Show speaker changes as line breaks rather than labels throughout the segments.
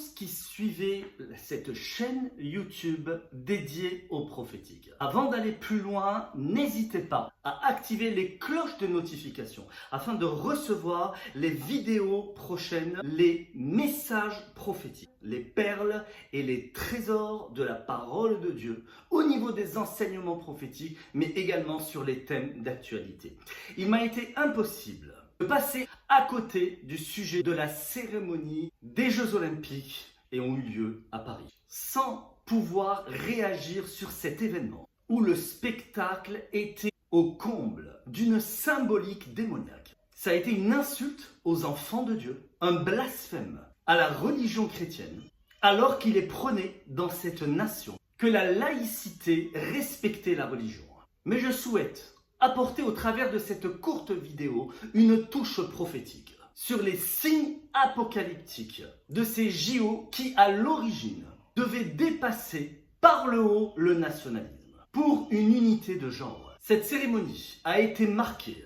tous qui suivez cette chaîne YouTube dédiée au prophétique. Avant d'aller plus loin, n'hésitez pas à activer les cloches de notification afin de recevoir les vidéos prochaines, les messages prophétiques, les perles et les trésors de la parole de Dieu au niveau des enseignements prophétiques, mais également sur les thèmes d'actualité. Il m'a été impossible de passer à côté du sujet de la cérémonie des Jeux Olympiques et ont eu lieu à Paris, sans pouvoir réagir sur cet événement où le spectacle était au comble d'une symbolique démoniaque. Ça a été une insulte aux enfants de Dieu, un blasphème à la religion chrétienne, alors qu'il est prôné dans cette nation que la laïcité respectait la religion. Mais je souhaite apporter au travers de cette courte vidéo une touche prophétique sur les signes apocalyptiques de ces JO qui, à l'origine, devaient dépasser par le haut le nationalisme pour une unité de genre. Cette cérémonie a été marquée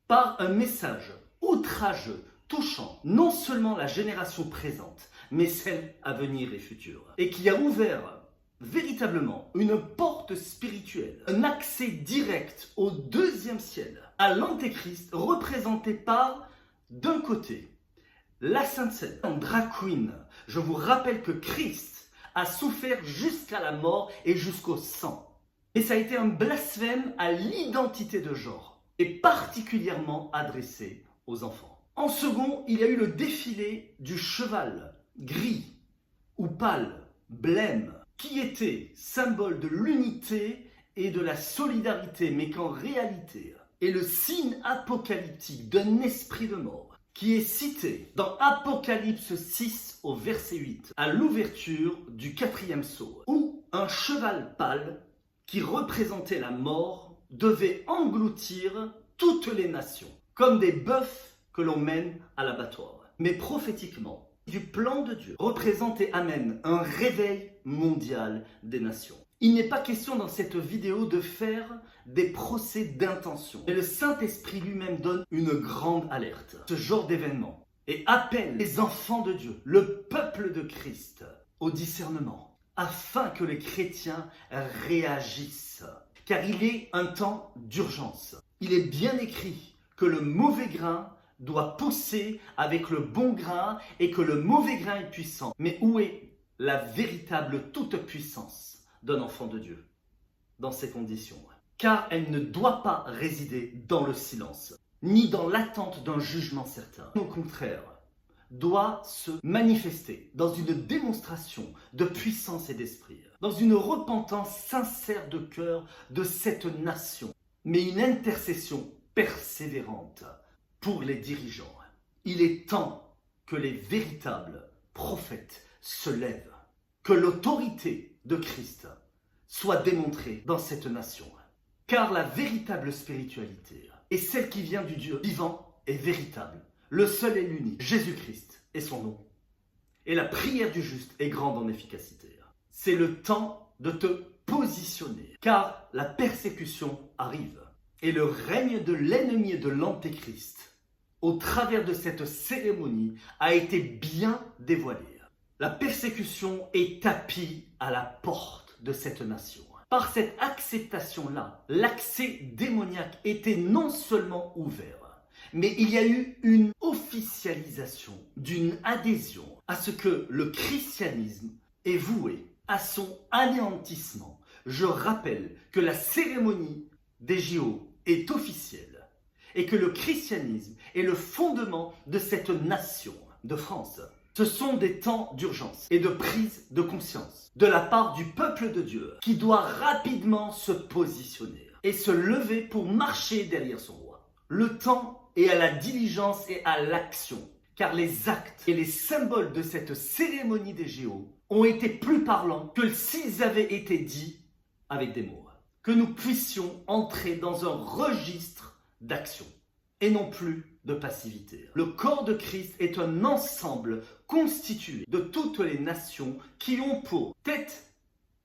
par un message outrageux touchant non seulement la génération présente, mais celle à venir et future, et qui a ouvert véritablement une porte spirituelle, un accès direct au deuxième ciel, à l'antéchrist représenté par, d'un côté, la Sainte Seine, en drag queen. Je vous rappelle que Christ a souffert jusqu'à la mort et jusqu'au sang. Et ça a été un blasphème à l'identité de genre, et particulièrement adressé aux enfants. En second, il y a eu le défilé du cheval, gris ou pâle, blême, qui était symbole de l'unité et de la solidarité, mais qu'en réalité est le signe apocalyptique d'un esprit de mort, qui est cité dans Apocalypse 6 au verset 8, à l'ouverture du 4e sceau, où un cheval pâle, qui représentait la mort, devait engloutir toutes les nations, comme des bœufs que l'on mène à l'abattoir. Mais prophétiquement, du plan de Dieu représente et amène un réveil mondial des nations. Il n'est pas question dans cette vidéo de faire des procès d'intention. Mais le Saint-Esprit lui-même donne une grande alerte. Ce genre d'événement et appelle les enfants de Dieu, le peuple de Christ, au discernement, afin que les chrétiens réagissent. Car il est un temps d'urgence. Il est bien écrit que le mauvais grain doit pousser avec le bon grain et que le mauvais grain est puissant. Mais où est la véritable toute-puissance d'un enfant de Dieu dans ces conditions? Car elle ne doit pas résider dans le silence, ni dans l'attente d'un jugement certain. Au contraire, doit se manifester dans une démonstration de puissance et d'esprit, dans une repentance sincère de cœur de cette nation, mais une intercession persévérante pour les dirigeants. Il est temps que les véritables prophètes se lèvent, que l'autorité de Christ soit démontrée dans cette nation. Car la véritable spiritualité est celle qui vient du Dieu vivant et véritable, le seul et l'unique, Jésus-Christ et son nom. Et la prière du juste est grande en efficacité. C'est le temps de te positionner, car la persécution arrive. Et le règne de l'ennemi et de l'antéchrist, au travers de cette cérémonie, a été bien dévoilé. La persécution est tapie à la porte de cette nation. Par cette acceptation-là, l'accès démoniaque était non seulement ouvert, mais il y a eu une officialisation d'une adhésion à ce que le christianisme est voué à son anéantissement. Je rappelle que la cérémonie des JO est officielle et que le christianisme est le fondement de cette nation de France. Ce sont des temps d'urgence et de prise de conscience de la part du peuple de Dieu qui doit rapidement se positionner et se lever pour marcher derrière son roi. Le temps est à la diligence et à l'action, car les actes et les symboles de cette cérémonie des JO ont été plus parlants que s'ils avaient été dits avec des mots. Que nous puissions entrer dans un registre d'action et non plus de passivité. Le corps de Christ est un ensemble constitué de toutes les nations qui ont pour tête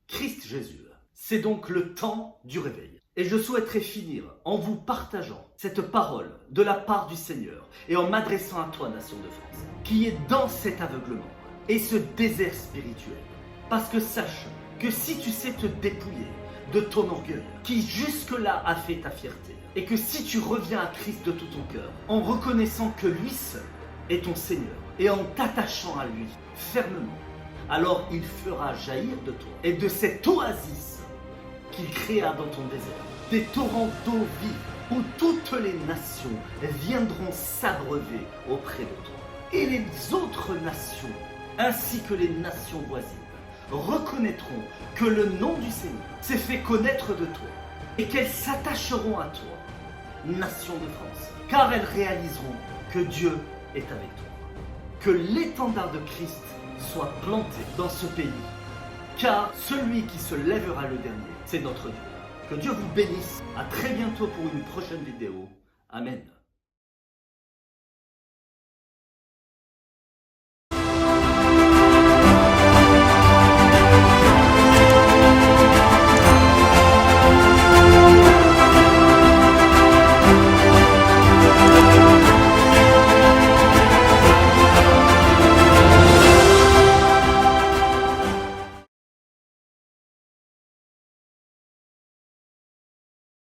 Christ Jésus. C'est donc le temps du réveil. Et je souhaiterais finir en vous partageant cette parole de la part du Seigneur et en m'adressant à toi, nation de France, qui est dans cet aveuglement, et ce désert spirituel. Parce que sache que si tu sais te dépouiller de ton orgueil, qui jusque-là a fait ta fierté, et que si tu reviens à Christ de tout ton cœur, en reconnaissant que lui seul est ton Seigneur, et en t'attachant à lui fermement, alors il fera jaillir de toi, et de cette oasis qu'il créa dans ton désert, des torrents d'eau vive, où toutes les nations viendront s'abreuver auprès de toi. Et les autres nations, ainsi que les nations voisines, reconnaîtront que le nom du Seigneur s'est fait connaître de toi, et qu'elles s'attacheront à toi, nation de France, car elles réaliseront que Dieu est avec toi. Que l'étendard de Christ soit planté dans ce pays, car celui qui se lèvera le dernier, c'est notre Dieu. Que Dieu vous bénisse. À très bientôt pour une prochaine vidéo. Amen.